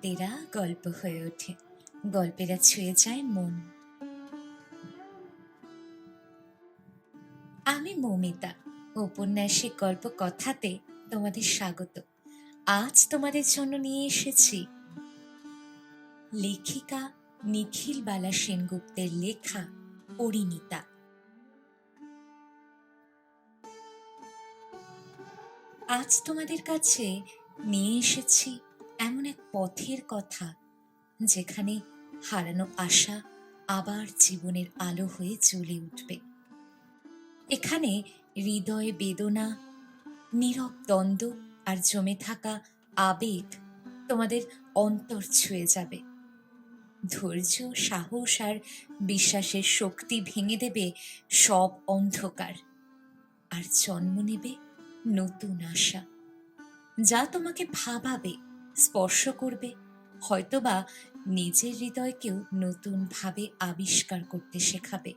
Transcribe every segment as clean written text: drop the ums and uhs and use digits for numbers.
গল্পেরা গল্প হয়ে ওঠে, গল্পেরা ছুঁয়ে যায় মন। আমি মৌমিতা, ঔপন্যাসিক গল্প কথাতে তোমাদের স্বাগত। আজ তোমাদের জন্য নিয়ে এসেছি লেখিকা নিখিল বালা সেনগুপ্তের লেখা পরিণীতা। আজ তোমাদের কাছে নিয়ে এসেছি এমন এক পথের কথা, যেখানে হারানো আশা আবার জীবনের আলো হয়ে জ্বলে উঠবে। এখানে হৃদয় বেদনা, নীরব দ্বন্দ্ব আর জমে থাকা আবেগ তোমাদের অন্তর ছুঁয়ে যাবে। ধৈর্য, সাহস আর বিশ্বাসের শক্তি ভেঙে দেবে সব অন্ধকার, আর জন্ম নেবে নতুন আশা, যা তোমাকে ভাবাবে, স্পর্শ করবে, হয়তোবা নিজের হৃদয়কেও নতুন ভাবে আবিষ্কার করতে শেখাবে।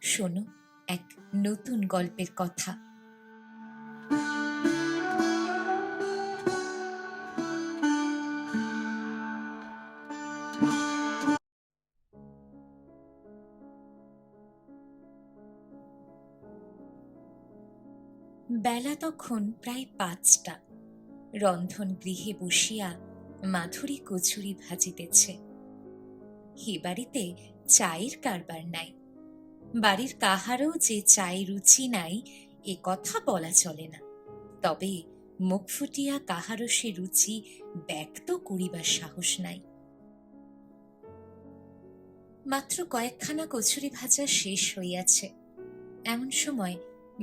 শোনো এক নতুন গল্পের কথা। বেলা তখন প্রায় 5টা। রন্ধন গৃহে বসিয়া মাধুরী কচুরি ভাজিতেছে। এ বাড়িতে চায়ের কারবার নাই। বাড়ির কাহারও যে চায়ে রুচি নাই এ কথা বলা চলে না, তবে মুখ ফুটিয়া কাহারও সে রুচি ব্যক্ত করিবার সাহস নাই। মাত্র কয়েকখানা কচুরি ভাজা শেষ হইয়াছে, এমন সময়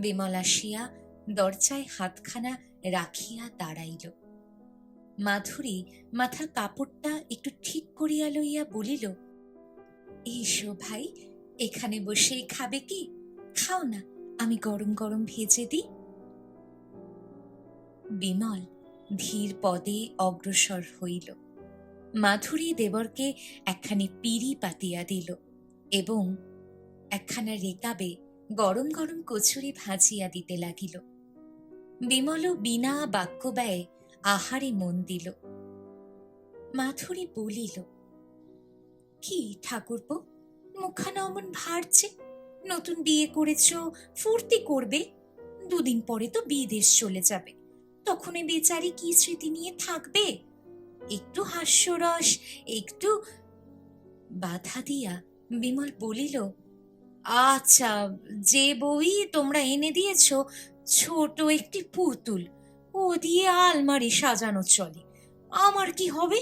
বিমল আসিয়া দরজায় হাতখানা রাখিয়া দাঁড়াইল। মাধুরী মাথার কাপড়টা একটু ঠিক করিয়া লইয়া বলিল, এসো ভাই, এখানে বসেই খাবে কি? খাও না, আমি গরম গরম ভেজে দিই। বিমল ধীর পদে অগ্রসর হইল। মাধুরী দেবরকে একখানি পিঁড়ি পাতিয়া দিল এবং একখানা রেকাবে গরম গরম কচুরি ভাজিয়া দিতে লাগিল। বিমলও বিনা বাক্য ব্যয়ে আহারে মন দিল। মাধুরী বলিল, কি ঠাকুরপো, মুখখানা অমন ভারছে? নতুন বিয়ে করেছ, ফুর্তি করবে, 2 দিন পরে তো বিদেশ চলে যাবে, তখন এই বেচারি কি স্মৃতি নিয়ে থাকবে? একটু হাস্যরস, একটু। বাধা দিয়া বিমল বলিল, আচ্ছা, যে বই তোমরা এনে দিয়েছ ছোট একটি পুতুল, ও দিয়ে আলমারি সাজানো চলে, আমার কি হবে?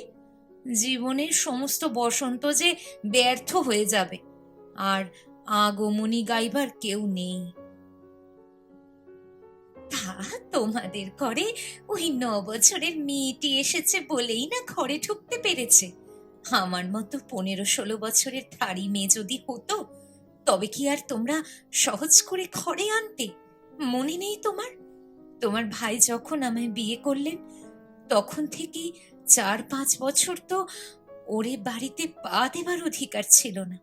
জীবনের সমস্ত বসন্ত যে ব্যর্থ হয়ে যাবে, আর আগমনী গাইবার কেউ নেই। তা তোমাদের ঘরে ওই 9 বছরের মেয়েটি এসেছে বলেই না ঘরে ঢুকতে পেরেছে। আমার মতো 15-16 বছরের থারি মেয়ে যদি হতো, তবে কি আর তোমরা সহজ করে ঘরে আনতে? মনে নেই তোমার? তোমার ভাই যখন আমায় বিয়ে করলেন, তখন থেকেই 4-5 বছর তো ওরে বাড়িতে পা দেবার অধিকার ছিল না।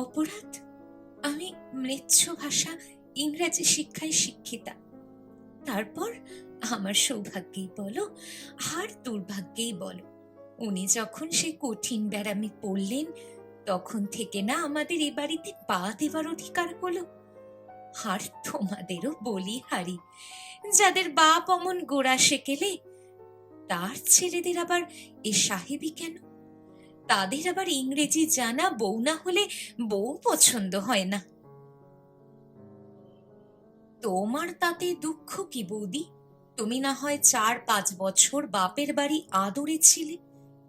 অপরাধ? আমি ম্লেচ্ছ ভাষা ইংরাজি শিক্ষায় শিক্ষিতা। তারপর আমার সৌভাগ্যেই বলো আর দুর্ভাগ্যেই বলো, উনি যখন সে কঠিন ব্যারামে পড়লেন, তখন থেকে না আমাদের এ বাড়িতে পা দেবার অধিকার হলো। আর তোমাদেরও বলি হারি, যাদের বাপ অমন গোড়া সেকেলে, তার ছেলেদের আবার এ সাহেবী কেন? তাদের আবার ইংরেজি জানা বউ না হলে বউ পছন্দ হয় না। তোমার তাতে দুঃখ কি বৌদি? তুমি না হয় 4-5 বছর বাপের বাড়ি আদরে ছিলে,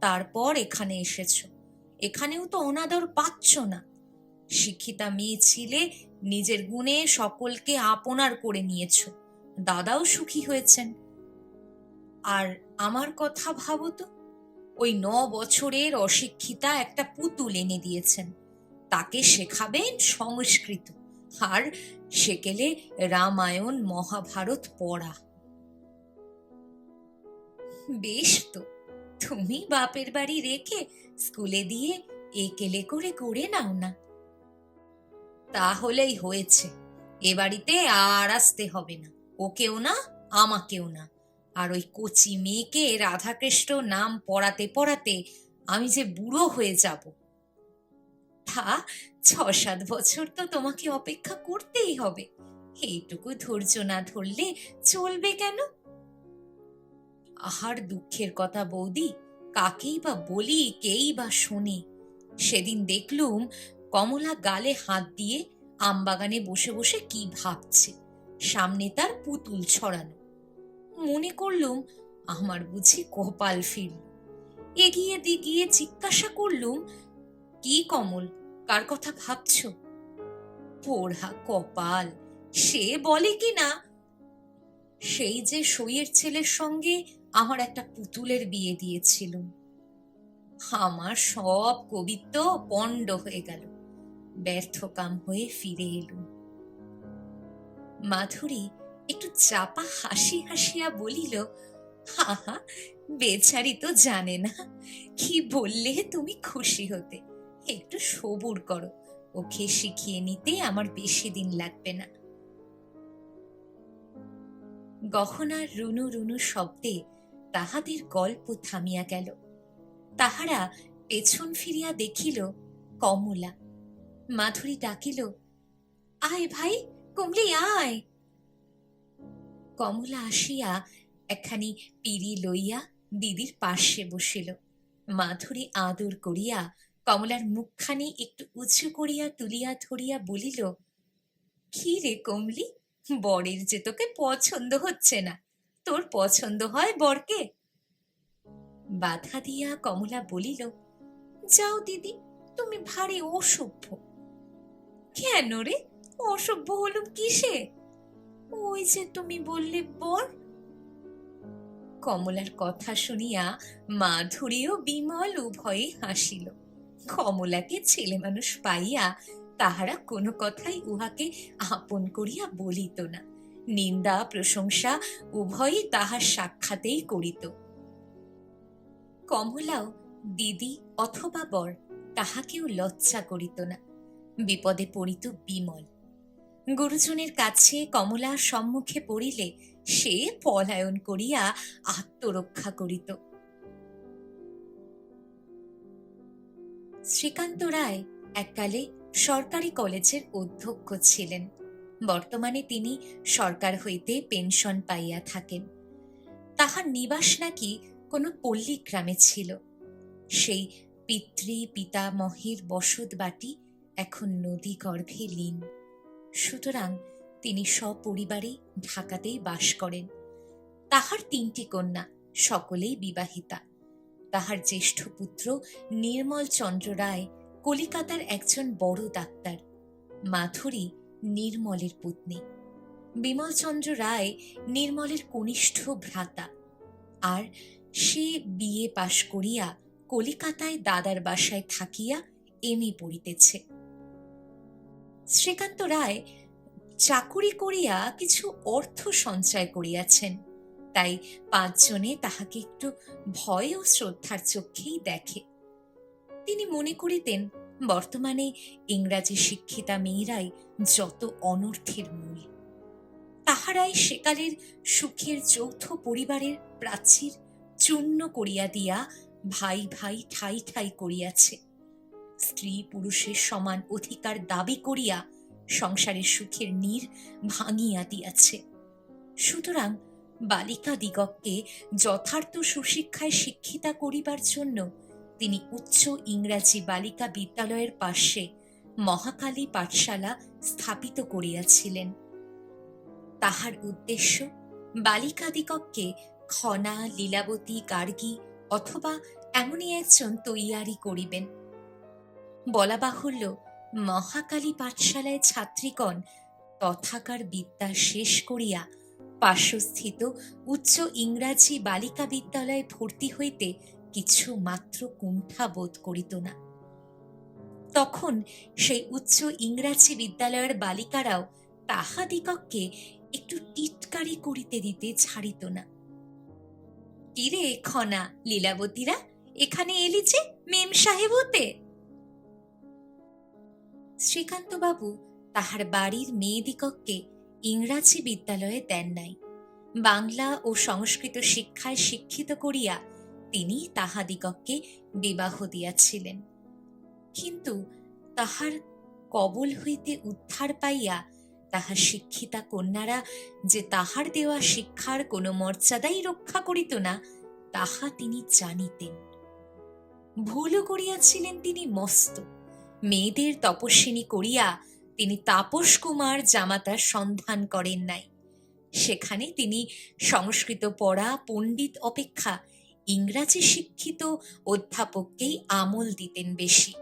তারপর এখানে এসেছো। এখানেও তো অনাদর পাচ্ছ না। শিক্ষিতা মেয়ে ছিলে, নিজের গুণে সকলকে আপনার করে নিয়েছো, দাদাও সুখী হয়েছেন। আর আমার কথা ভাবো তো, ওই 9 বছরের অশিক্ষিতা একটা পুতুল এনে দিয়েছেন, তাকে শেখাবেন সংস্কৃত, আর সেকেলে রামায়ণ মহাভারত পড়া। বেশ তো, তুমি বাপের বাড়ি রেখে স্কুলে দিয়ে একেলে করে করে নাও না। তাহলেই হয়েছে, এ বাড়িতে আর আসতে হবে না, ওকেও না আমাকেও না। আর ওই কচি মেয়েকে রাধাকৃষ্ণ নাম পড়াতে পড়াতে আমি যে বুড়ো হয়ে যাব। তা 6-7 বছর তো তোমাকে অপেক্ষা করতেই হবে। এইটুকু ধৈর্য না ধরলে চলবে কেন? আহার দুঃখের কথা বৌদি, কাকেই বা বলি, কেই বা শোনে। সেদিন দেখলুম কমলা গালে হাত দিয়ে আমবাগানে বসে বসে কি ভাবছে, সামনে তার পুতুল ছড়ানো। মনে করলুম আমার বুঝি কপাল ফিরল। এগিয়ে দিগিয়ে জিজ্ঞাসা করলুম, কি কমল, কার কথা ভাবছো? পোড়া কপাল, সে বলে কি না, সেই যে সইয়ের ছেলের সঙ্গে আমার একটা পুতুলের বিয়ে দিয়েছিল। আমার সব কবিত্ব পণ্ড হয়ে গেল, ব্যর্থ কাম হয়ে ফিরে এলুম। মাধুরী একটু চাপা হাসি হাসিয়া বলিল, হাহা, বেচারি তো জানে না কি বললে তুমি খুশি হতে। একটু সবুর করো, ওকে শিখিয়ে নিতে আমার বেশি দিন লাগবে না। গহনার রুনু রুনু শব্দে তাহাদের গল্প থামিয়া গেল। তাহারা পেছন ফিরিয়া দেখিল কমলা। মাধুরী ডাকিল, আয় ভাই, কমলি আয়। কমলা আসিয়া একখানি পিড়ি লইয়া দিদির পাশে বসিল। মাধুরী আদর করিয়া কমলার মুখখানি একটু উঁচু করিয়া তুলিয়া ধরিয়া বলিল, কি রে কমলি, বরের যে তোকে পছন্দ হচ্ছে না, তোর পছন্দ হয় বরকে? বাধা দিয়া কমলা বলিল, যাও দিদি, তুমি ভারী অসভ্য। কেন রে, অসভ্য হলুম কিসে? ওই যে তুমি বললে বর। কমলার কথা শুনিয়া মাধুরী ও বিমল উভয়ে হাসিল। কমলাকে ছেলে মানুষ পাইয়া তাহারা কোনো কথাই উহাকে আপন করিয়া বলিত না। নিন্দা প্রশংসা উভয়ই তাহার সাক্ষাতেই করিত। কমলাও দিদি অথবা বর তাহাকেও লজ্জা করিত না। বিপদে পড়িত বিমল। গুরুজনের কাছে কমলা সম্মুখে পড়িলে সে পলায়ন করিয়া আত্মরক্ষা করিত। শ্রীকান্ত রায় এককালে সরকারি কলেজের অধ্যক্ষ ছিলেন। বর্তমানে তিনি সরকার হইতে পেনশন পাইয়া থাকেন। তাহার নিবাস নাকি কোনো পল্লী গ্রামে ছিল। সেই পিতৃ পিতামহের বসত বাটি এখন নদী গর্ভে লীন। সুতরাং তিনি সপরিবারে ঢাকাতেই বাস করেন। তাহার 3টি কন্যা, সকলেই বিবাহিতা। তাহার জ্যেষ্ঠ পুত্র নির্মল চন্দ্র রায় কলিকাতার একজন বড় ডাক্তার। মাধুরী নির্মলের পত্নী। বিমল চন্দ্র রায় নির্মলের কনিষ্ঠ ভ্রাতা। আর সে বিএ পাশ করিয়া কলিকাতায় দাদার বাসায় থাকিয়া এমএ পড়িতেছে। শ্রীকান্ত রায় চাকুরি করিয়া কিছু অর্থ সঞ্চয় করিয়াছেন, তাই 5 জনে তাহাকে একটু ভয় ও শ্রদ্ধার চোখেই দেখে। তিনি মনে করিতেন বর্তমানে ইংরাজি শিক্ষিতা মেয়েরাই যত অনর্থের মূল। তাহারাই সেকালের সুখের যৌথ পরিবারের প্রাচীর চূর্ণ করিয়া দিয়া ভাই ভাই ঠাই ঠাই করিয়াছে। স্ত্রী পুরুষের সমান অধিকার দাবি করিয়া সংসারের সুখের নীড় ভাঙিয়া দিয়াছে। সুতরাং বালিকা দিগকে যথার্থ সুশিক্ষায় শিক্ষিতা করিবার জন্য তিনি উচ্চ ইংরাজি বালিকা বিদ্যালয়ের পার্শ্বে মহাকালী পাঠশালা স্থাপিত করিয়াছিলেন। তাহার উদ্দেশ্য বালিকাদিগকে খনা, লীলাবতী, গার্গী অথবা এমনই একজন তৈয়ারি করিবেন। বলা বাহুল্য, মহাকালী পাঠশালায় ছাত্রীগণ তথাকার বিদ্যা শেষ করিয়া পার্শ্বস্থিত উচ্চ ইংরাজি বালিকা বিদ্যালয়ে ভর্তি হইতে কিছু মাত্র কুণ্ঠা বোধ করিত না। তখন সেই উচ্চ ইংরাজি বিদ্যালয়ের বালিকারাও তাহাদিগকে একটু টিটকারি করিতে দিতে ছাড়িত না। কিরে খনা, লীলাবতীরা, এখানে এলি যে মেম সাহেব হতে? শ্রীকান্তবাবু তাহার বাড়ির মেয়েদিগকে ইংরাজি বিদ্যালয়ে দেন নাই। বাংলা ও সংস্কৃত শিক্ষায় শিক্ষিত করিয়া তিনি তাহাদিগকে বিবাহ দিয়াছিলেন। কিন্তু তাহার কবল হইতে উদ্ধার পাইয়া তাহার শিক্ষিতা কন্যারা যে তাহার দেওয়া শিক্ষার কোনো মর্যাদাই রক্ষা করিত না, তাহা তিনি জানিতেন। ভুলও করিয়াছিলেন তিনি মস্ত। মেয়েদের তপস্বিনী করিয়া তিনি তাপস কুমার জামাতার সন্ধান করেন নাই। সেখানে তিনি সংস্কৃত পড়া পণ্ডিত অপেক্ষা ইংরাজি শিক্ষিত অধ্যাপককেই আমল দিতেন বেশি।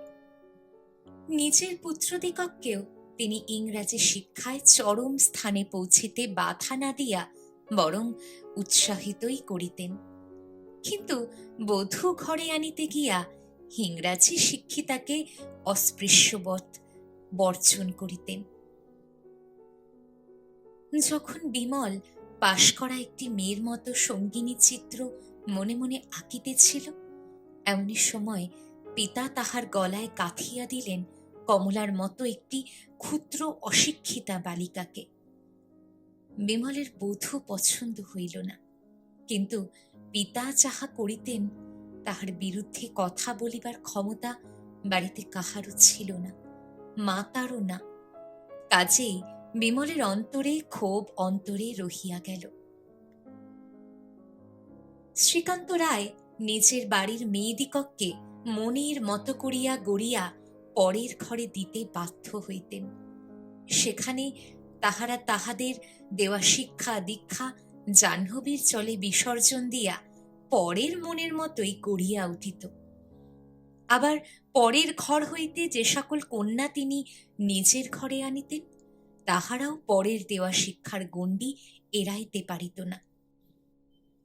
নিজের পুত্রদিগকেও তিনি ইংরাজি শিক্ষায় চরম স্থানে পৌঁছিতে বাধা না দিয়া বরং উৎসাহিতই করিতেন। কিন্তু বধূ ঘরে আনিতে গিয়া ইংরাজি শিক্ষিতাকে অস্পৃশ্যবৎ বর্জন করিতেন। যখন বিমল পাশ করা একটি মেয়ের মতো সঙ্গিনী চিত্র মনে মনে আঁকিতেছিল, এমনি সময় পিতা তাহার গলায় কাঁথিয়া দিলেন কমলার মতো একটি ক্ষুদ্র অশিক্ষিতা বালিকাকে। বিমলের বধূ পছন্দ হইল না, কিন্তু পিতা যাহা করিতেন তাহার বিরুদ্ধে কথা বলিবার ক্ষমতা বাড়িতে কাহারও ছিল না, মাতারও না। কাজেই বিমলের অন্তরে ক্ষোভ অন্তরে রহিয়া গেল। শ্রীকান্ত রায় নিজের বাড়ির মেয়েদিগকে মনের মতো করিয়া গড়িয়া পরের ঘরে দিতে বাধ্য হইতেন। সেখানে তাহারা তাহাদের দেওয়া শিক্ষা দীক্ষা জাহ্নবীর চলে বিসর্জন দিয়া পরের মনের মতোই গড়িয়া উঠিত। আবার পরের ঘর হইতে যে সকল কন্যা তিনি নিজের ঘরে আনিতেন, তাহারাও পরের দেওয়া শিক্ষার গণ্ডি এড়াইতে পারিত না।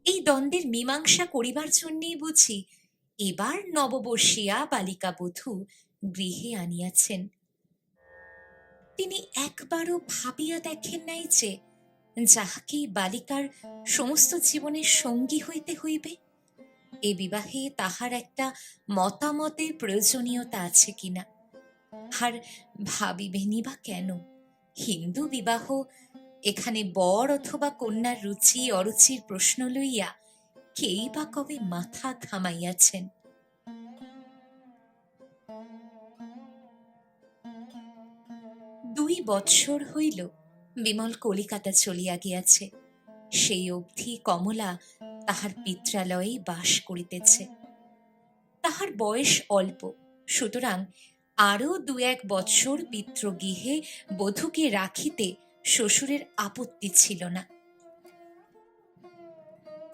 এই দ্বন্দ্বের মীমাংসা করিবার জন্যেই বুঝি এবার নববর্ষিয়া বালিকা বধূ গৃহে আনিয়াছেন। তিনি একবারও ভাবিয়া দেখেন নাই যে যাহাকে বালিকার সমস্ত জীবনের সঙ্গী হইতে হইবে, এ বিবাহে তাহার একটা মতামতের প্রয়োজনীয়তা আছে কিনা। আর ভাবিবেনি বা কেন? হিন্দু বিবাহ, এখানে বর অথবা কন্যার রুচি অরুচির প্রশ্ন লইয়া কেই বা কবে মাথা ঘামাইয়াছেন। 2 বৎসর হইল বিমল কলিকাতা চলিয়া গিয়াছে। সেই অবধি কমলা তাহার পিত্রালয়েই বাস করিতেছে। তাহার বয়স অল্প, সুতরাং আরও 2-1 বৎসর পিতৃগৃহে বধূকে রাখিতে শ্বশুরের আপত্তি ছিল না।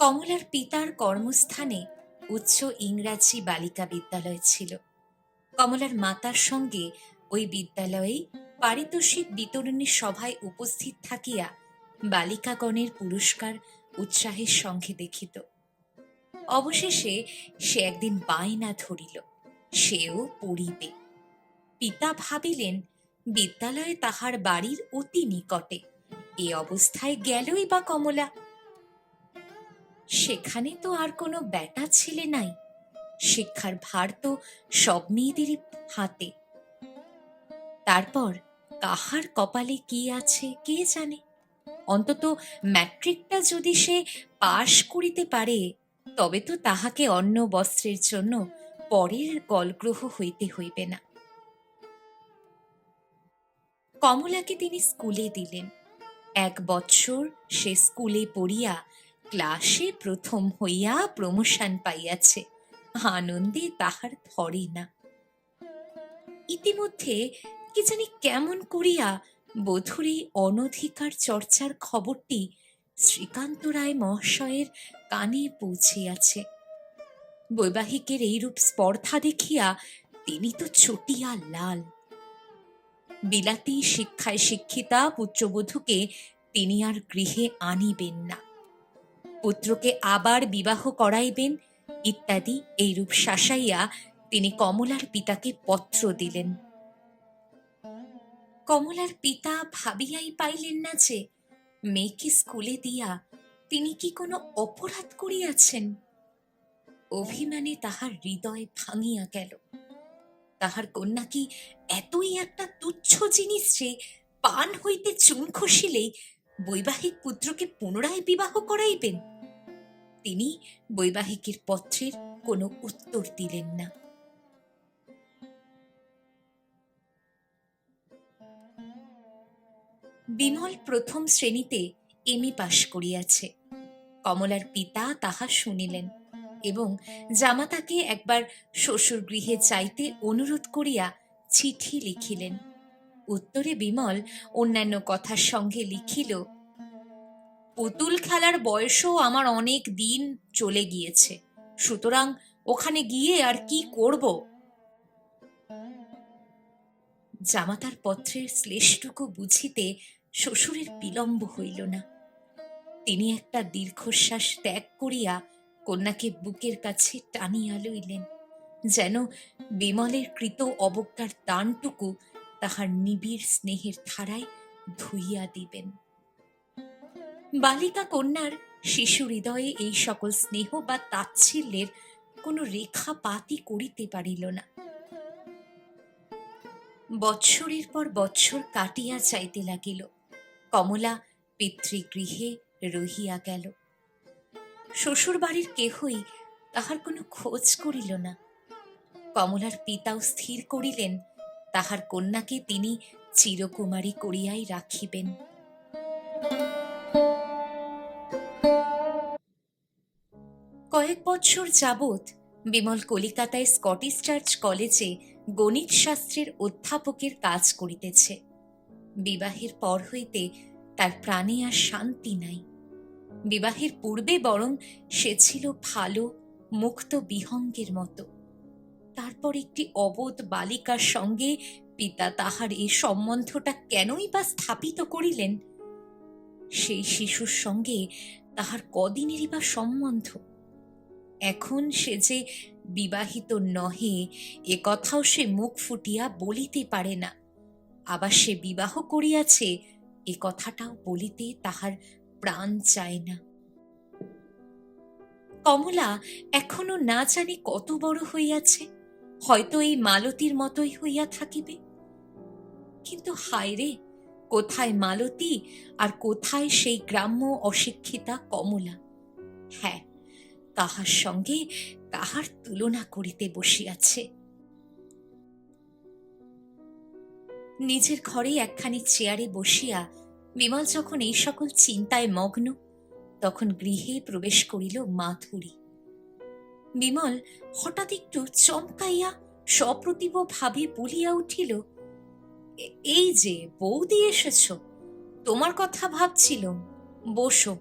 কমলার পিতার কর্মস্থানে উচ্চ ইংরাজি বালিকা বিদ্যালয় ছিল। কমলার মাতার সঙ্গে ওই বিদ্যালয়েই পারিতোষিক বিতরণী সভায় উপস্থিত থাকিয়া বালিকাগণের পুরস্কার উৎসাহের সঙ্গে দেখিত। অবশেষে সে একদিন বায়না ধরিল, সেও পড়িবে। পিতা ভাবিলেন বিদ্যালয়ে তাহার বাড়ির অতি নিকটে, এ অবস্থায় গেলই বা কমলা। সেখানে তো আর কোনো বেটা ছেলে নাই, শিক্ষার ভার তো সব মেয়েদেরই হাতে। তারপর কাহার কপালে কি আছে কে জানে, অন্তত ম্যাট্রিকটা যদি সে পাশ করিতে পারে, তবে তো তাহাকে অন্ন বস্ত্রের জন্য পরের গলগ্রহ হইতে হইবে না। কমলাকে তিনি স্কুলে দিলেন। 1 বৎসর সে স্কুলে পড়িয়া ক্লাসে প্রথম হইয়া প্রমোশন পাইয়াছে, আনন্দে তাহার ধরে না। ইতিমধ্যে কি জানি কেমন করিয়া বধূর এই অনধিকার চর্চার খবরটি শ্রীকান্ত রায় মহাশয়ের কানে পৌঁছিয়াছে। বৈবাহিকের এইরূপ স্পর্ধা দেখিয়া তিনি তো চটিয়া লাল। বিলাতি শিক্ষায় শিক্ষিতা পুত্রবধূকে তিনি আর গৃহে আনিবেন না, পুত্রকে আবার বিবাহ করাইবেন ইত্যাদি এইরূপ শাসাইয়া তিনি কমলার পিতাকে পত্র দিলেন। কমলার পিতা ভাবিয়াই পাইলেন না যে মেয়েকে স্কুলে দিয়া তিনি কি কোনো অপরাধ করিয়াছেন। অভিমানে তাহার হৃদয় ভাঙিয়া গেল। তাহার কন্যা কি এতই একটা তুচ্ছ জিনিস যে পান হইতে চুন খসিলেই বৈবাহিক পুত্রকে পুনরায় বিবাহ করাইবেন? তিনি বৈবাহিকের পত্রের কোনো উত্তর দিলেন না। বিমল প্রথম শ্রেণীতে এমএ পাশ করিয়াছে। কমলার পিতা তাহা শুনিলেন এবং জামাতাকে একবার শ্বশুর গৃহে চাইতে অনুরোধ করিয়া চিঠি লিখিলেন। উত্তরে বিমল অন্যান্য কথার সঙ্গে লিখিল, পুতুল খেলার বয়সও আমার অনেক দিন চলে গিয়েছে, সুতরাং ওখানে গিয়ে আর কি করব। জামাতার পত্রের শ্লেষটুকু বুঝিতে শ্বশুরের বিলম্ব হইল না। তিনি একটা দীর্ঘশ্বাস ত্যাগ করিয়া কন্যাকে বুকের কাছে টানিয়া লইলেন, যেন বিমলের কৃত অবজ্ঞার দানটুকু তাহার নিবিড় স্নেহের ধারায় ধুইয়া দিবেন। বালিকা কন্যার শিশু হৃদয়ে এই সকল স্নেহ বা তাচ্ছিল্যের কোনো রেখাপাতই করিতে পারিল না। বৎসরের পর বৎসর কাটিয়া যাইতে লাগিল। কমলা পিতৃগৃহে রহিয়া গেল। শ্বশুর বাড়ির কেহই তাহার কোনো খোঁজ করিল না। কমলার পিতাও স্থির করিলেন তাহার কন্যাকে তিনি চিরকুমারী করিয়াই রাখিবেন। কয়েক বৎসর যাবৎ বিমল কলিকাতায় স্কটিশ চার্চ কলেজে গণিত শাস্ত্রের অধ্যাপকের কাজ করিতেছে। বিবাহের পর হইতে তার প্রাণে আর শান্তি নাই। বিবাহের পূর্বে বরং সে ছিল ভালো মুক্ত বিহঙ্গের মতো। তারপর একটি অবোধ বালিকার সঙ্গে পিতা তাহার এই সম্বন্ধটা কেনই বা স্থাপিত করিলেন? সেই শিশুর সঙ্গে তাহার কদিনেরই বা সম্বন্ধ? এখন সে যে বিবাহিত নহে এ কথাও সে মুখ ফুটিয়া বলিতে পারে না। আবার সে বিবাহ করিয়াছে এ কথাটাও বলিতে তাহার প্রাণ চায় না। কমলা এখনো না জানি কত বড় হইয়াছে, হয়তো এই মালতীর মতোই হইয়া থাকিবে। কিন্তু হায় রে, কোথায় মালতী আর কোথায় সেই গ্রাম্য অশিক্ষিতা কমলা? হ্যাঁ, কাহার সঙ্গে কাহার তুলনা করিতে বসিয়াছে। নিজের ঘরে একখানি চেয়ারে বসিয়া বিমল যখন এই সকল চিন্তায় মগ্ন, তখন গৃহে প্রবেশ করিল মাধুরী। বিমল হঠাৎ একটু চমকাইয়া সপ্রতিভ ভাবে বলিয়া উঠিল, এই যে বৌদি এসেছ, তোমার কথা ভাবছিলাম, বসো।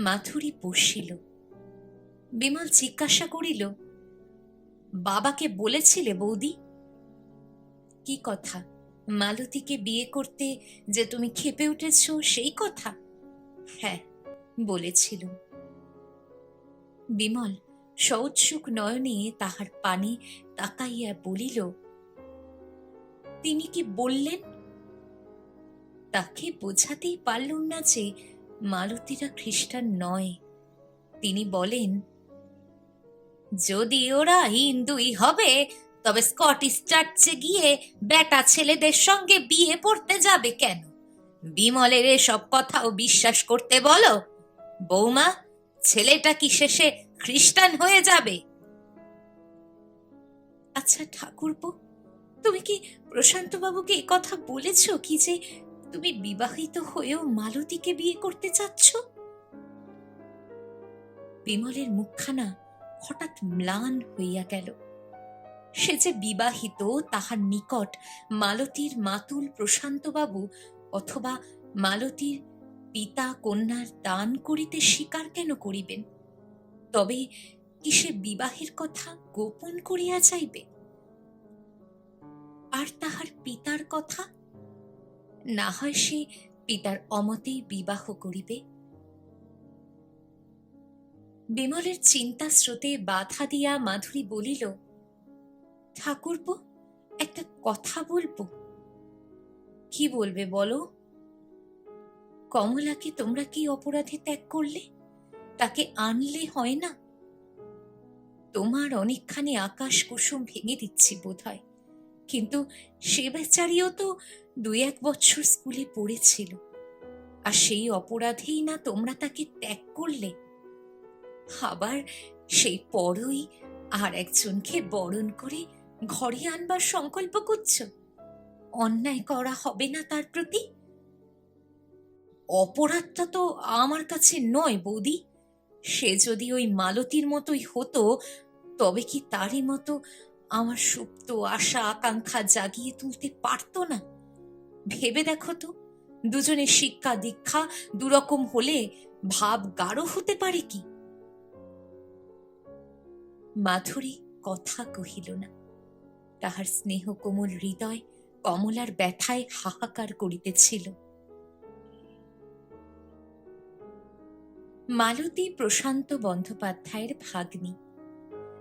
মাধুরী বসিল। বিমল জিজ্ঞাসা করিল, বাবাকে বলেছিলে বৌদি? কি কথা? মালতীকে বিয়ে করতে যে তুমি ক্ষেপে উঠেছ সেই কথা? হ্যাঁ, বলেছিল। বিমল সৌৎসুক নয়নে তাহার পানে তাকাইয়া বলিল, তিনি কি বললেন? তাকে বোঝাতেই পারলুম না যে মালতীরা খ্রিস্টান নয়। তিনি বলেন, যদি ওরা হিন্দুই হবে তবে স্কটিশ চার্চে গিয়ে বেটা ছেলেদের সঙ্গে বিয়ে পড়তে যাবে কেন? বিমলের এসব কথাও বিশ্বাস করতে বলো। বৌমা, ছেলেটা কি শেষে খ্রিস্টান হয়ে যাবে? আচ্ছা ঠাকুরপো, তুমি কি প্রশান্ত বাবুকে এ কথা বলেছ কি যে তুমি বিবাহিত হয়েও মালতীকে বিয়ে করতে চাচ্ছ? বিমলের মুখখানা হঠাৎ ম্লান হইয়া গেল। সে যে বিবাহিত তাহার নিকট মালতীর মাতুল প্রশান্তবাবু অথবা মালতীর পিতা কন্যার দান করিতে স্বীকার কেন করিবেন? তবে কি সে বিবাহের কথা গোপন করিয়া যাইবে? আর তাহার পিতার কথা? না হয় সে পিতার অমতেই বিবাহ করিবে। বিমলের চিন্তা স্রোতে বাধা দিয়া মাধুরী বলিল, ঠাকুরপো, একটা কথা বলবো। কি বলবে বলো? কমলাকে তোমরা কি অপরাধে ত্যাগ করলে? তাকে আনলে হয় না? তোমার অনেকখানি আকাশ কুসুম ভেঙে দিচ্ছি বোধ হয়, কিন্তু সে বেচারিও তো 2-1 বছর স্কুলে পড়েছিল। আর সেই অপরাধেই না তোমরা তাকে ত্যাগ করলে। আবার সেই পরই আর একজনকে বরণ করে ঘরে আনবার সংকল্প করছ। অন্যায় করা হবে না তার প্রতি? অপরাধটা তো আমার কাছে নয় বৌদি। সে যদি ওই মালতীর মতোই হতো, তবে কি তারই মতো আমার সুপ্ত আশা আকাঙ্ক্ষা জাগিয়ে তুলতে পারতো না? ভেবে দেখো তো, দুজনের শিক্ষা দীক্ষা দুরকম হলে ভাব গাঢ় হতে পারে কি? মাধুরী কথা কহিল না। তাহার স্নেহ কোমল হৃদয় কমলার ব্যথায় হাহাকার করিতেছিল। মালতী প্রশান্ত বন্দ্যোপাধ্যায়ের ভাগ্নী।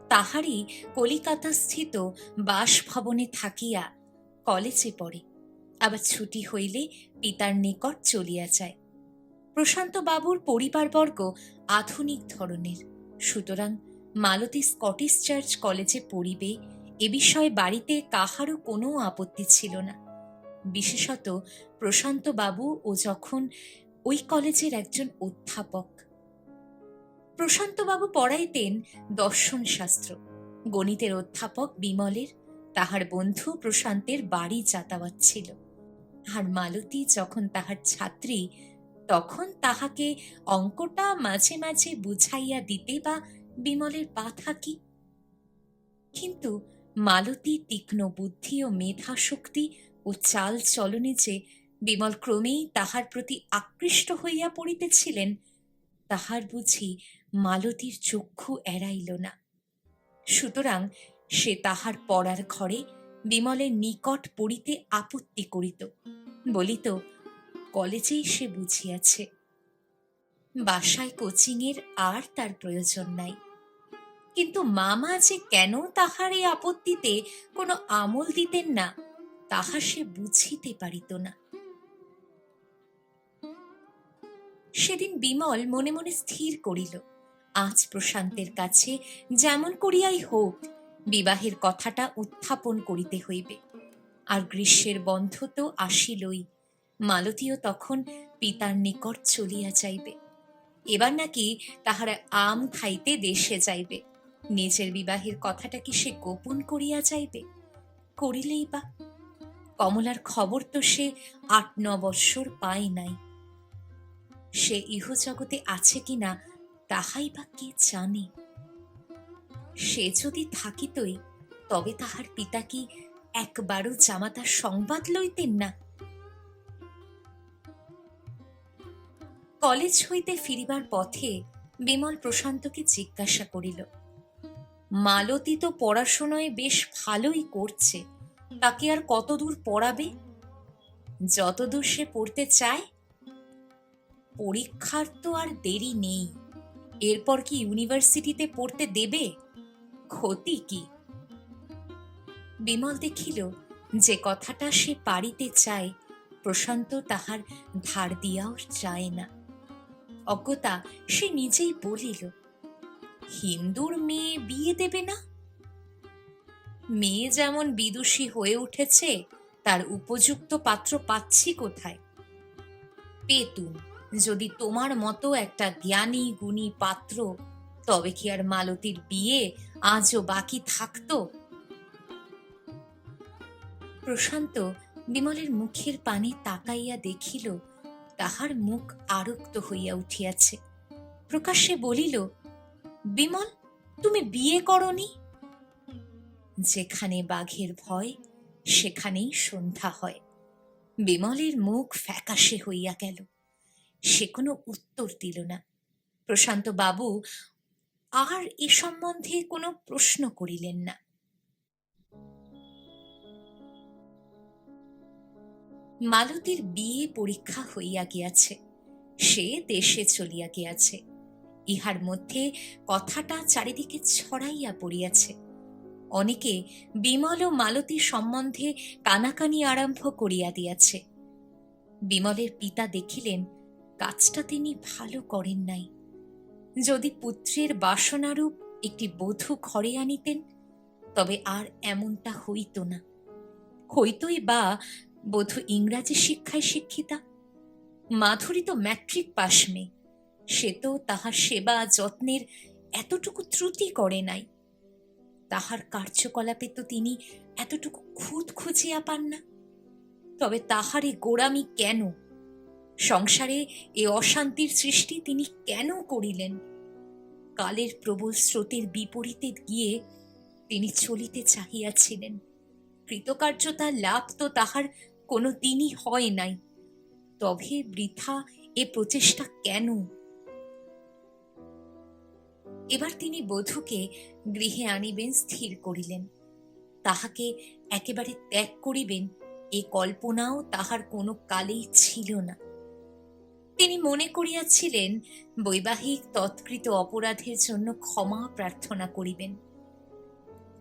তাহারই কলিকাতাস্থিত বাসভবনে থাকিয়া কলেজে পড়ে, আবার ছুটি হইলে পিতার নিকট চলিয়া যায়। প্রশান্ত বাবুর পরিবারবর্গ আধুনিক ধরনের, সুতরাং মালতী স্কটিশ চার্চ কলেজে পড়িবে এ বিষয়ে বাড়িতে কাহারও কোনো আপত্তি ছিল না। বিশেষত প্রশান্ত বাবু ও যখন ওই কলেজের একজন অধ্যাপক। প্রশান্তবাবু পড়াইতেন দর্শন শাস্ত্র। গণিতের অধ্যাপক বিমলের তাহার বন্ধু প্রশান্তের বাড়ি যাতায়াত ছিল। আর মালতী যখন তাহার ছাত্রী, তখন তাহাকে অঙ্কটা মাঝে মাঝে বুঝাইয়া দিতে বা বিমলের পা থাকি। কিন্তু মালতী তীক্ষ্ণ বুদ্ধি ও মেধা শক্তি ও চাল চলনে যে বিমল ক্রমেই তাহার প্রতি আকৃষ্ট হইয়া পড়িতেছিলেন, তাহার বুঝি মালতীর চক্ষু এড়াইল না। সুতরাং সে তাহার পড়ার ঘরে বিমলের নিকট পড়িতে আপত্তি করিত, বলিত কলেজেই সে বুঝিয়াছে, বাসায় কোচিংয়ের আর তার প্রয়োজন নাই। কিন্তু মামা যে কেন তাহার এই আপত্তিতে কোনো আমল দিতেন না, তাহা সে বুঝিতে পারিত না। সেদিন বিমল মনে মনে স্থির করিল, আজ প্রশান্তের কাছে যেমন করিয়াই হোক বিবাহের কথাটা উত্থাপন করিতে হইবে। আর গ্রীষ্মের বন্ধ তো আসিলই, মালতীও তখন পিতার নিকট চলিয়া যাইবে। এবার নাকি তাহারা আম খাইতে দেশে যাইবে। নিজের বিবাহের কথাটা কি সে গোপন করিয়া যাইবে? করিলেই বা, কমলার খবর তো সে ৮-৯ বৎসর পায় নাই। সে ইহজগতে আছে কিনা তাহাই বা কে জানে। সে যদি থাকিতই, তবে তাহার পিতা কি একবারও জামাতার সংবাদ লইতেন না? কলেজ হইতে ফিরিবার পথে বিমল প্রশান্তকে জিজ্ঞাসা করিল, মালতী তো পড়াশোনায় বেশ ভালোই করছে, তাকে আর কতদূর পড়াবে? যতদূর সে পড়তে চায়। পরীক্ষার তো আর দেরি নেই, এরপর কি ইউনিভার্সিটিতে পড়তে দেবে? ক্ষতি কি? বিমল দেখিল যে কথাটা সে পারিতে চায়, প্রশান্ত তাহার ধার দিয়াও চায় না। অজ্ঞতা সে নিজেই বলিল, হিন্দুর মেয়ে বিয়ে দেবে না? মেয়ে যেমন বিদুষী হয়ে উঠেছে, তার উপযুক্ত পাত্র পাচ্ছি কোথায়? পেতুম যদি তোমার মতো একটা জ্ঞানী গুণী পাত্র, তবে কি আর মালতীর বিয়ে আজও বাকি থাকতো? প্রশান্ত বিমলের মুখের পানে তাকাইয়া দেখিল তাহার মুখ আরক্ত হইয়া উঠিয়াছে। প্রকাশ্যে বলিল, বিমল, তুমি বিয়ে করনি? যেখানে বাঘের ভয় সেখানেই সন্ধ্যা হয়। বিমলের মুখ ফ্যাকাশে হইয়া গেল। সে কোনো উত্তর দিল না। প্রশান্ত বাবু আর এ সম্বন্ধে কোনো প্রশ্ন করিলেন না। মালতীর বিয়ে পরীক্ষা হইয়া গিয়াছে, সে দেশে চলিয়া গিয়াছে। ইহার মধ্যে কথাটা চারিদিকে ছড়াইয়া পড়িয়াছে। অনেকে বিমল ও মালতী সম্বন্ধে কানাকানি আরম্ভ করিয়া দিয়াছে। বিমলের পিতা দেখিলেন কাজটা তিনি ভালো করেন নাই। যদি পুত্রের বাসনারূপ একটি বধূ ঘরে আনিতেন, তবে আর এমনটা হইত না। হইতই বা বধূ ইংরাজি শিক্ষায় শিক্ষিতা, মাধুরী তো ম্যাট্রিক পাশ মেয়ে, সে তো তাহার সেবা যত্নের এতটুকু ত্রুটি করে নাই। তাহার কার্যকলাপে তো তিনি এতটুকু খুঁত খুঁজিয়া পান না। তবে তাহার এ গোড়ামি কেন? সংসারে এ অশান্তির সৃষ্টি তিনি কেন করিলেন? কালের প্রবল স্রোতের বিপরীতে গিয়ে তিনি চলিতে চাহিয়াছিলেন। কৃতকার্যতার লাভ তো তাহার কোনো দিনই হয় নাই। তবে বৃথা এ প্রচেষ্টা কেন? এবার তিনি বধূকে গৃহে আনিবেন স্থির করিলেন। তাহাকে একেবারে ত্যাগ করিবেন এ কল্পনাও তাহার কোনো কালেই ছিল না। তিনি মনে করিয়াছিলেন বৈবাহিক তৎকৃত অপরাধের জন্য ক্ষমা প্রার্থনা করিবেন,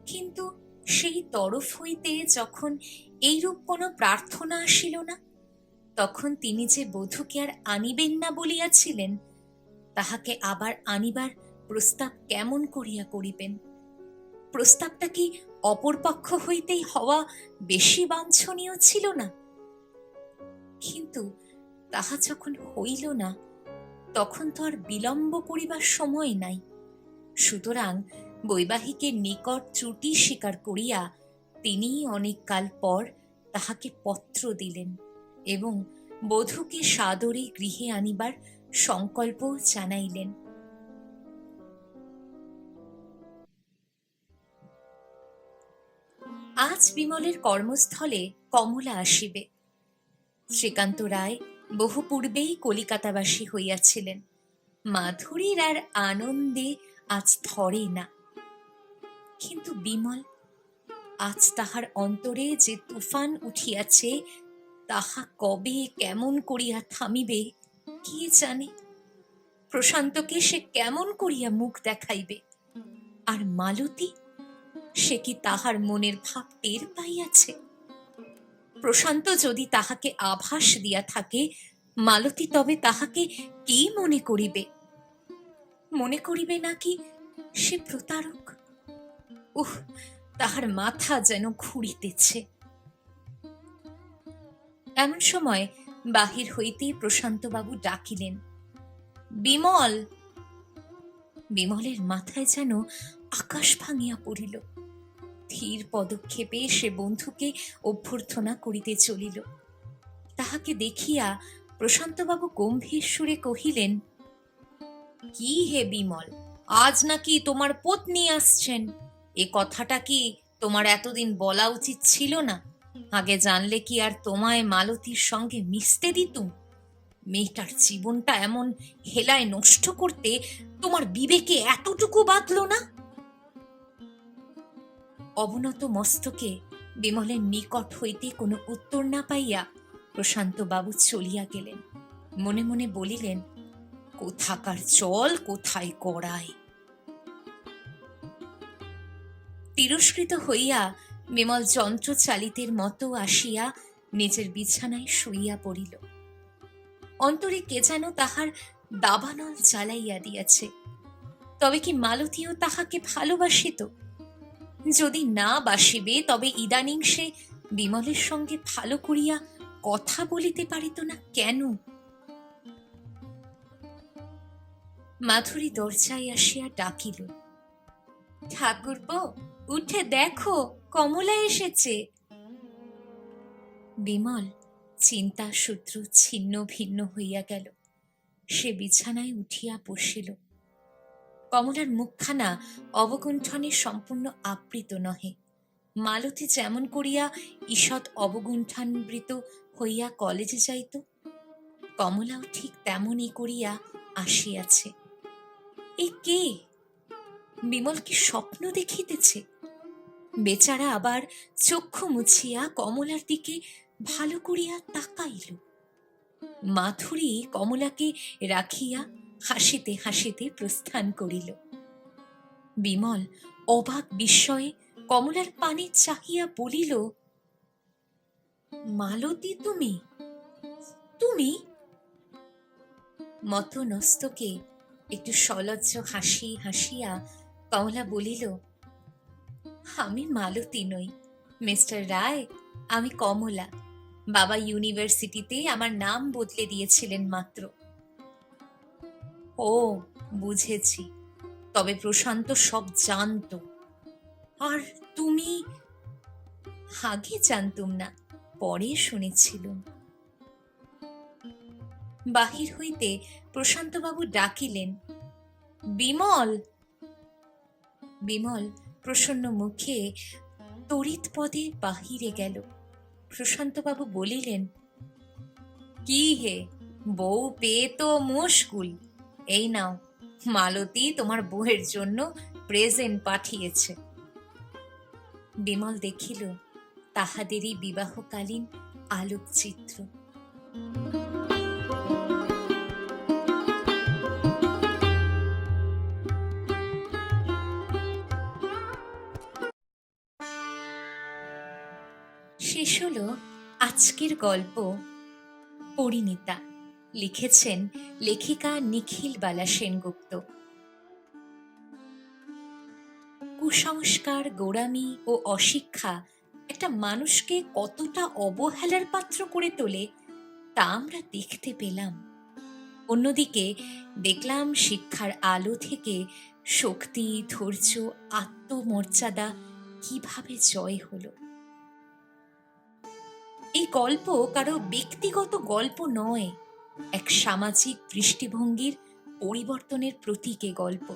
কিন্তু সেই তরফ হইতে যখন এইরূপ কোনো প্রার্থনা আসিল না, তখন তিনি যে বধূকে আর আনিবেন না বলিয়াছিলেন, তাহাকে আবার আনিবার প্রস্তাব কেমন করিয়া করিবেন? প্রস্তাবটা কি অপর পক্ষ হইতেই হওয়া বেশি বাঞ্ছনীয় ছিল না? কিন্তু তাহা যখন হইল না, তখন তো আর বিলম্ব করিবার সময় নাই। সুতরাং বৈবাহিকের নিকট ত্রুটি স্বীকার করিয়া তিনি অনেককাল পর তাহাকে পত্র দিলেন এবং বধূকে সাদরে গৃহে আনিবার সংকল্প জানাইলেন। আজ বিমলের কর্মস্থলে কমলা আসিবে। শ্রীকান্ত রায় বহু পূর্বেই কলিকাতাবাসী হইয়াছিলেন। মাধুরীর আর আনন্দে আজ ধরে না। কিন্তু বিমল, আজ তাহার অন্তরে যে তুফান উঠিয়াছে, তাহা কবে কেমন করিয়া থামিবে কে জানে? প্রশান্তকে সে কেমন করিয়া মুখ দেখাইবে? আর মালতী, সে কি তাহার মনের ভাব টের পাইয়াছে? প্রশান্ত যদি তাহাকে আভাস দিয়া থাকে, মালতী তবে তাহাকে কি মনে করিবে? মনে করিবে নাকি সে প্রতারক? তাহার মাথা যেন ঘুরিতেছে। এমন সময় বাহির হইতে প্রশান্তবাবু ডাকিলেন, বিমল! বিমলের মাথায় যেন আকাশ ভাঙিয়া পড়িল। ধীর পদক্ষেপে সে বন্ধুকে অভ্যর্থনা করিতে চলিল। তাহাকে দেখিয়া প্রশান্তবাবু গম্ভীর সুরে কহিলেন, কি হে বিমল, আজ নাকি তোমার পত্নী আসছেন? এ কথাটা কি তোমার এতদিন বলা উচিত ছিল না? আগে জানলে কি আর তোমায় মালতীর সঙ্গে মিশতে দিতুম? মেয়েটার জীবনটা এমন হেলায় নষ্ট করতে তোমার বিবেকে এতটুকু বাঁধল না? অবনত মস্তকে বিমলের নিকট হইতে কোনো উত্তর না পাইয়া প্রশান্তবাবু চলিয়া গেলেন। মনে মনে বলিলেন, কোথাকার চল কোথায় গড়ায়। তিরস্কৃত হইয়া বিমল যন্ত্রচালিতের মতো আসিয়া নিজের বিছানায় শুইয়া পড়িল। অন্তরে কে যেন তাহার দাবানল জ্বালাইয়া দিয়াছে। তবে কি মালতীও তাহাকে ভালোবাসিত? যদি না বাসিবে, তবে ইদানিং সে বিমলের সঙ্গে ভালো করিয়া কথা বলিতে পারিত না কেন? মাধুরী দরজায় আসিয়া ডাকিল, ঠাকুরপো, উঠে দেখো, কমলা এসেছে। বিমল চিন্তা সূত্র ছিন্ন ভিন্ন হইয়া গেল। সে বিছানায় উঠিয়া বসিল। কমলার মুখখানা অবগুণ্ঠনে সম্পূর্ণ আবৃত নহে। মালতী যেমন করিয়া ঈষৎ অবগুণ্ঠানবৃত হইয়া কলেজে যাইত, কমলাও ঠিক তেমনই করিয়া আসিয়াছে। এ কে? বিমল কি স্বপ্ন দেখিতেছে? বেচারা আবার চক্ষু মুছিয়া কমলার দিকে ভালো করিয়া তাকাইল। মাধুরী কমলাকে রাখিয়া হাসিতে হাসিতে প্রস্থান করিল। বিমল অবাক বিস্ময়ে কমলার পানে চাহিয়া বলিল, মালতী, তুমি? তুমি? মতনস্তকে একটু সলজ্জ হাসি হাসিয়া কমলা বলিল, আমি মালতী নই, মিস্টার রায়, আমি কমলা, বাবা ইউনিভার্সিটিতে আমার নাম বদলে দিয়েছিলেন মাত্র। ও, বুঝেছি। তবে প্রশান্ত সব জানতো। আর তুমি? আগে জানতুম না, পরে শুনেছিলুম। বাহির হইতে প্রশান্তবাবু ডাকিলেন, বিমল। বিমল প্রসন্ন মুখে তড়িৎ পদে বাহিরে গেল। প্রশান্তবাবু বলিলেন, কি হে, বউ পেয়ে তো মুশকুল। এই নাও, মালতী তোমার বউয়ের জন্য প্রেজেন্ট পাঠিয়েছে। বিমল দেখিল তাহাদেরই বিবাহকালীন আলোকচিত্র। শেষ হলো আজকের গল্প পরিণীতা। লিখেছেন লেখিকা নিখিলবালা সেনগুপ্ত। কুসংস্কার, গোঁড়ামি ও অশিক্ষা একটা মানুষকে কতটা অবহেলার পাত্র করে তোলে তা আমরা দেখতে পেলাম। অন্যদিকে দেখলাম শিক্ষার আলো থেকে শক্তি, ধৈর্য, আত্মমর্যাদা কিভাবে জয় হলো। এই গল্প কারো ব্যক্তিগত গল্প নয়, এক সামাজিক দৃষ্টিভঙ্গির পরিবর্তনের প্রতীকে গল্প।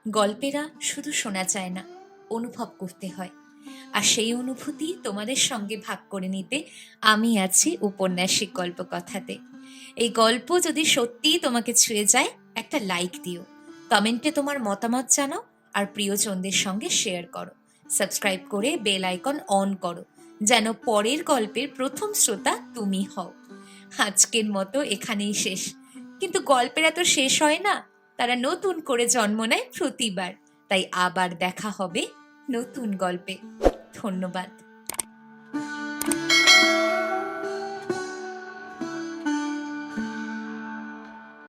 গল্পেরা শুধু শোনা যায় না, অনুভব করতে হয়। আর সেই অনুভূতি তোমাদের সঙ্গে ভাগ করে নিতে আমি আছি উপন্যাসিক গল্পকথাতে। এই গল্প যদি সত্যিই তোমাকে ছুঁয়ে যায়, একটা লাইক দিও, কমেন্টে তোমার মতামত জানাও, আর প্রিয়জনদের সঙ্গে শেয়ার করো। সাবস্ক্রাইব করে বেল আইকন অন করো, যেন পরের গল্পের প্রথম শ্রোতা তুমি হও। আজকের মতো এখানেই শেষ, কিন্তু গল্পেরা তো শেষ হয় না, তারা নতুন করে জন্ম নেয় প্রতিবার। তাই আবার দেখা হবে নতুন গল্পে। ধন্যবাদ।